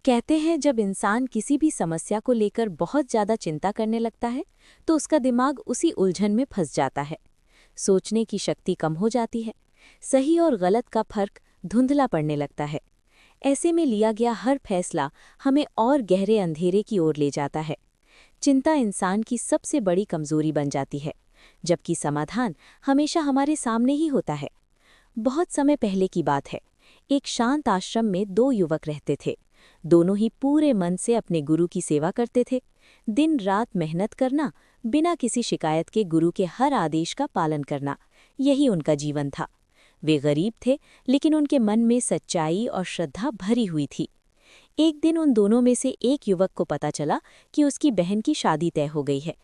कहते हैं जब इंसान किसी भी समस्या को लेकर बहुत ज्यादा चिंता करने लगता है तो उसका दिमाग उसी उलझन में फंस जाता है। सोचने की शक्ति कम हो जाती है। सही और गलत का फर्क धुंधला पड़ने लगता है। ऐसे में लिया गया हर फैसला हमें और गहरे अंधेरे की ओर ले जाता है। चिंता इंसान की सबसे बड़ी कमजोरी बन जाती है, जबकि समाधान हमेशा हमारे सामने ही होता है। बहुत समय पहले की बात है। एक शांत आश्रम में दो युवक रहते थे। दोनों ही पूरे मन से अपने गुरु की सेवा करते थे। दिन रात मेहनत करना, बिना किसी शिकायत के गुरु के हर आदेश का पालन करना, यही उनका जीवन था। वे गरीब थे, लेकिन उनके मन में सच्चाई और श्रद्धा भरी हुई थी। एक दिन उन दोनों में से एक युवक को पता चला कि उसकी बहन की शादी तय हो गई है।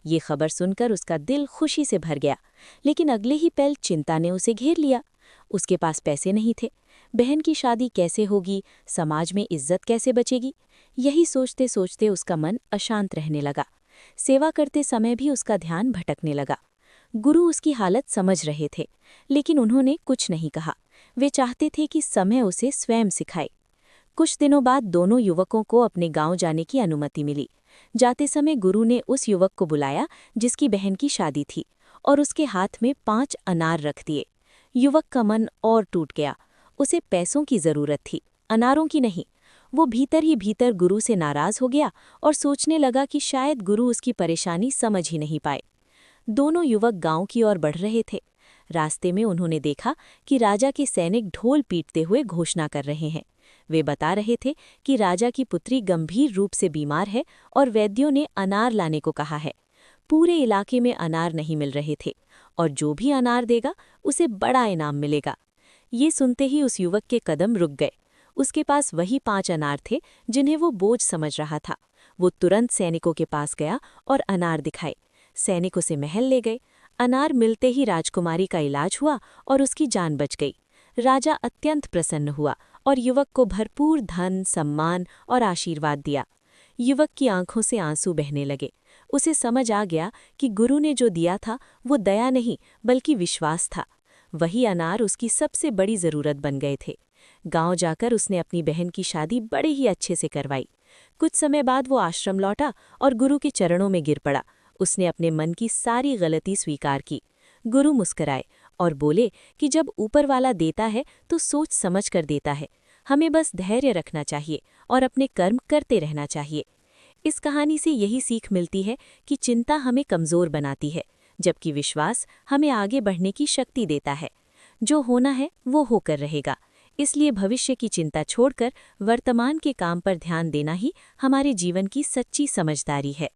ये खबर सुनकर उसका दिल खुशी से भर गया, लेकिन अगले ही पल चिंता ने उसे घेर लिया। उसके पास पैसे नहीं थे। बहन की शादी कैसे होगी, समाज में इज्जत कैसे बचेगी, यही सोचते सोचते उसका मन अशांत रहने लगा। सेवा करते समय भी उसका ध्यान भटकने लगा। गुरु उसकी हालत समझ रहे थे, लेकिन उन्होंने कुछ नहीं कहा। वे चाहते थे कि समय उसे स्वयं सिखाए। कुछ दिनों बाद दोनों युवकों को अपने गांव जाने की अनुमति मिली। जाते समय गुरु ने उस युवक को बुलाया जिसकी बहन की शादी थी, और उसके हाथ में 5 अनार रख दिए। युवक का मन और टूट गया। उसे पैसों की जरूरत थी, अनारों की नहीं। वो भीतर ही भीतर गुरु से नाराज हो गया और सोचने लगा कि शायद गुरु उसकी परेशानी समझ ही नहीं पाए। दोनों युवक गांव की ओर बढ़ रहे थे। रास्ते में उन्होंने देखा कि राजा के सैनिक ढोल पीटते हुए घोषणा कर रहे हैं। वे बता रहे थे कि राजा की पुत्री गंभीर रूप से बीमार है और वैद्यों ने अनार लाने को कहा है। पूरे इलाके में अनार नहीं मिल रहे थे, और जो भी अनार देगा उसे बड़ा इनाम मिलेगा। ये सुनते ही उस युवक के कदम रुक गए। उसके पास वही 5 अनार थे जिन्हें वो बोझ समझ रहा था। वो तुरंत सैनिकों के पास गया और अनार दिखाए। सैनिक उसे महल ले गए। अनार मिलते ही राजकुमारी का इलाज हुआ और उसकी जान बच गई। राजा अत्यंत प्रसन्न हुआ और युवक को भरपूर धन, सम्मान और आशीर्वाद दिया। युवक की आंखों से आंसू बहने लगे। उसे समझ आ गया कि गुरु ने जो दिया था वो दया नहीं बल्कि विश्वास था। वही अनार उसकी सबसे बड़ी जरूरत बन गए थे। गांव जाकर उसने अपनी बहन की शादी बड़े ही अच्छे से करवाई। कुछ समय बाद वो आश्रम लौटा और गुरु के चरणों में गिर पड़ा। उसने अपने मन की सारी गलती स्वीकार की। गुरु मुस्कुराए और बोले कि जब ऊपर वाला देता है तो सोच समझ कर देता है। हमें बस धैर्य रखना चाहिए और अपने कर्म करते रहना चाहिए। इस कहानी से यही सीख मिलती है कि चिंता हमें कमज़ोर बनाती है, जबकि विश्वास हमें आगे बढ़ने की शक्ति देता है। जो होना है वो होकर रहेगा। इसलिए भविष्य की चिंता छोड़कर वर्तमान के काम पर ध्यान देना ही हमारे जीवन की सच्ची समझदारी है।